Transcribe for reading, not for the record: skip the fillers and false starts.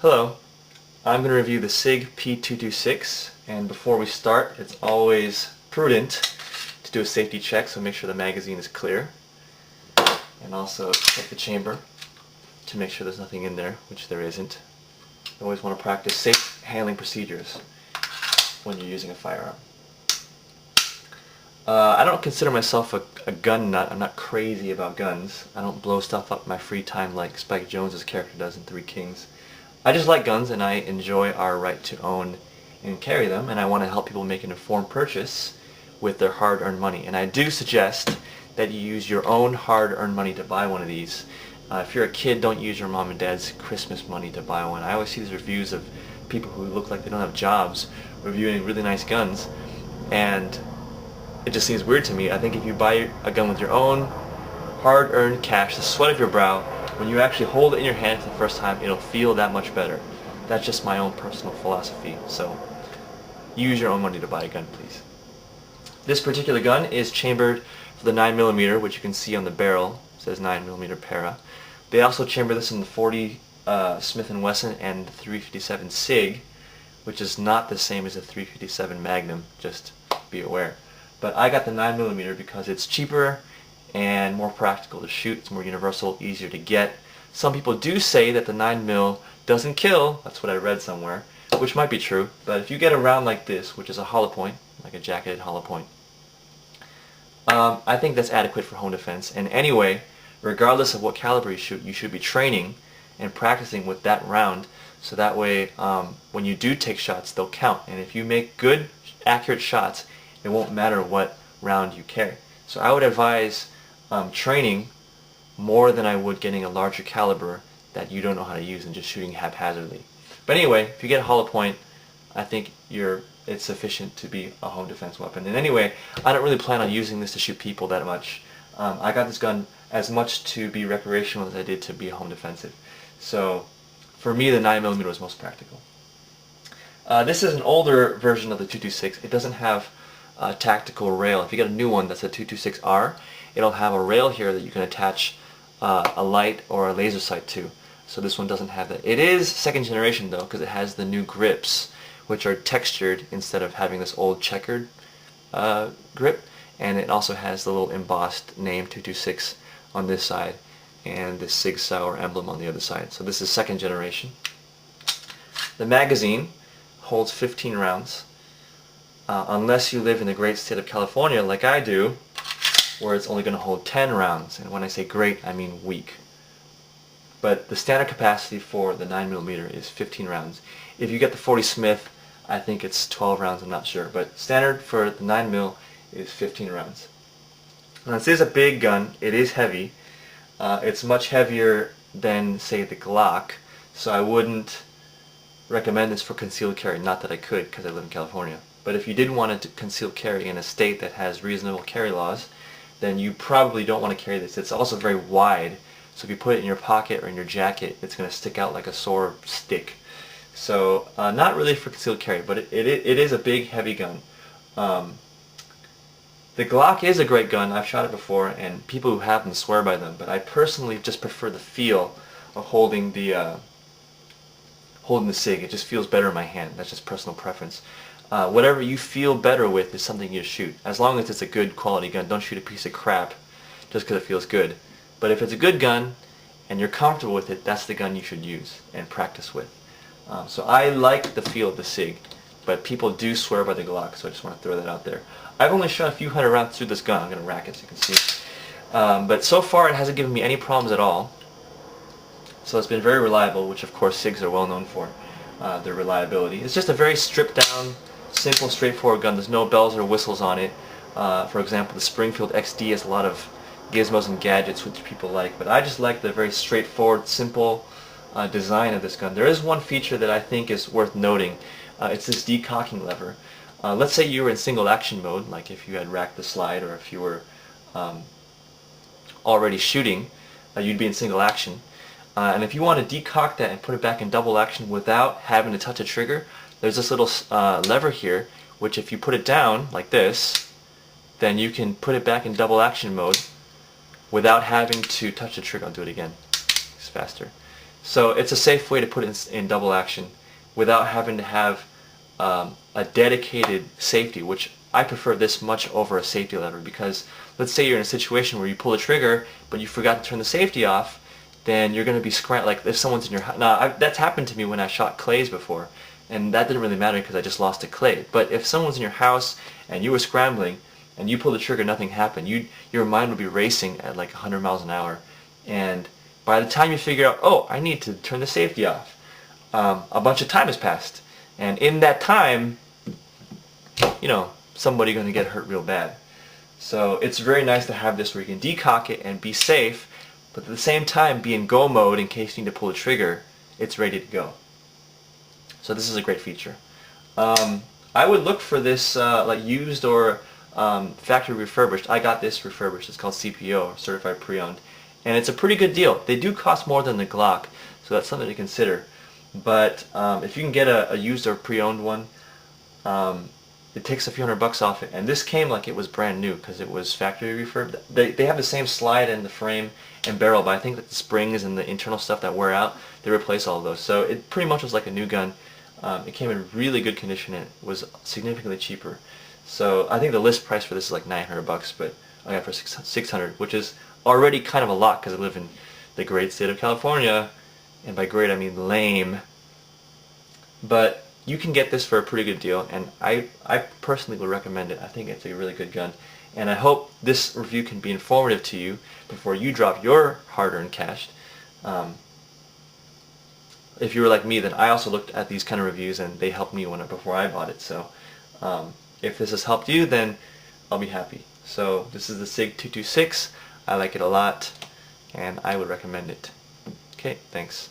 Hello, I'm going to review the SIG P226, and before we start it's always prudent to do a safety check, so make sure the magazine is clear, and also check the chamber to make sure there's nothing in there, which there isn't. You always want to practice safe handling procedures when you're using a firearm. I don't consider myself a gun nut. I'm not crazy about guns. I don't blow stuff up in my free time like Spike Jonze's character does in Three Kings. I just like guns, and I enjoy our right to own and carry them, and I want to help people make an informed purchase with their hard-earned money. And I do suggest that you use your own hard-earned money to buy one of these. If you're a kid, don't use your mom and dad's Christmas money to buy one. I always see these reviews of people who look like they don't have jobs reviewing really nice guns, and it just seems weird to me. I think if you buy a gun with your own hard-earned cash, the sweat of your brow, when you actually hold it in your hand for the first time, it'll feel that much better. That's just my own personal philosophy. So use your own money to buy a gun, please. This particular gun is chambered for the 9mm, which you can see on the barrel. It says 9mm para. They also chamber this in the 40 Smith & Wesson and the 357 SIG, which is not the same as the 357 Magnum, just be aware. But I got the 9mm because it's cheaper and more practical to shoot. It's more universal, easier to get. Some people do say that the 9mm doesn't kill. That's what I read somewhere, which might be true. But if you get a round like this, which is a hollow point, like a jacketed hollow point, I think that's adequate for home defense. And anyway, regardless of what caliber you should be training and practicing with that round, so that way when you do take shots, they'll count. And if you make good, accurate shots, it won't matter what round you carry. So I would advise training more than I would getting a larger caliber that you don't know how to use and just shooting haphazardly. But anyway, if you get a hollow point, I think it's sufficient to be a home defense weapon. And anyway, I don't really plan on using this to shoot people that much. I got this gun as much to be recreational as I did to be home defensive. So for me, the 9mm was most practical. This is an older version of the 226. It doesn't have a tactical rail. If you get a new one that's a 226R, it'll have a rail here that you can attach a light or a laser sight to. So this one doesn't have that. It is second generation though, because it has the new grips, which are textured instead of having this old checkered grip. And it also has the little embossed name 226 on this side and the SIG Sauer emblem on the other side. So this is second generation. The magazine holds 15 rounds. Unless you live in the great state of California like I do, where it's only going to hold 10 rounds. And when I say great, I mean weak. But the standard capacity for the 9mm is 15 rounds. If you get the 40 Smith, I think it's 12 rounds, I'm not sure. But standard for the 9mm is 15 rounds. Now this is a big gun. It is heavy. It's much heavier than, say, the Glock. So I wouldn't recommend this for concealed carry. Not that I could, because I live in California. But if you did want to conceal carry in a state that has reasonable carry laws, then you probably don't want to carry this. It's also very wide, so if you put it in your pocket or in your jacket, it's going to stick out like a sore stick. So not really for concealed carry, but it is a big, heavy gun. The Glock is a great gun. I've shot it before, and people who have them swear by them, but I personally just prefer the feel of holding the SIG. It just feels better in my hand. That's just personal preference. Whatever you feel better with is something you shoot. As long as it's a good quality gun. Don't shoot a piece of crap just because it feels good. But if it's a good gun and you're comfortable with it, that's the gun you should use and practice with. So I like the feel of the SIG, but people do swear by the Glock, so I just want to throw that out there. I've only shot a few hundred rounds through this gun. I'm going to rack it so you can see. But so far it hasn't given me any problems at all. So it's been very reliable, which of course SIGs are well known for, their reliability. It's just a very stripped down, simple, straightforward gun. There's no bells or whistles on it. For example, the Springfield XD has a lot of gizmos and gadgets which people like, but I just like the very straightforward, simple design of this gun. There is one feature that I think is worth noting. It's this decocking lever. Let's say you were in single action mode, like if you had racked the slide, or if you were already shooting, you'd be in single action. And if you want to decock that and put it back in double action without having to touch a trigger, there's this little lever here, which if you put it down like this, then you can put it back in double action mode without having to touch the trigger. I'll do it again. It's faster. So it's a safe way to put it in double action without having to have a dedicated safety, which I prefer this much over a safety lever, because let's say you're in a situation where you pull the trigger but you forgot to turn the safety off, then you're going to be like if someone's in your house. Now that's happened to me when I shot clays before, and that didn't really matter because I just lost a clay. But if someone's in your house and you were scrambling and you pull the trigger, nothing happened, your mind would be racing at like 100 miles an hour, and by the time you figure out, oh, I need to turn the safety off, a bunch of time has passed, and in that time, somebody's going to get hurt real bad. So it's very nice to have this where you can decock it and be safe, but at the same time be in go mode in case you need to pull the trigger. It's ready to go. So this is a great feature. I would look for this like used or factory refurbished. I got this refurbished. It's called CPO, Certified Pre-Owned, and it's a pretty good deal. They do cost more than the Glock, so that's something to consider. But if you can get a used or pre-owned one, it takes a few $100 off it. And this came like it was brand new because it was factory refurbed. They have the same slide in the frame and barrel, but I think that the springs and the internal stuff that wear out, they replace all of those. So it pretty much was like a new gun. It came in really good condition and it was significantly cheaper. So I think the list price for this is like $900, but I got it for $600, which is already kind of a lot because I live in the great state of California, and by great I mean lame. But you can get this for a pretty good deal, and I personally would recommend it. I think it's a really good gun, and I hope this review can be informative to you before you drop your hard-earned cash. If you were like me, then I also looked at these kind of reviews and they helped me before I bought it. So if this has helped you, then I'll be happy. So this is the SIG 226. I like it a lot and I would recommend it. Okay, thanks.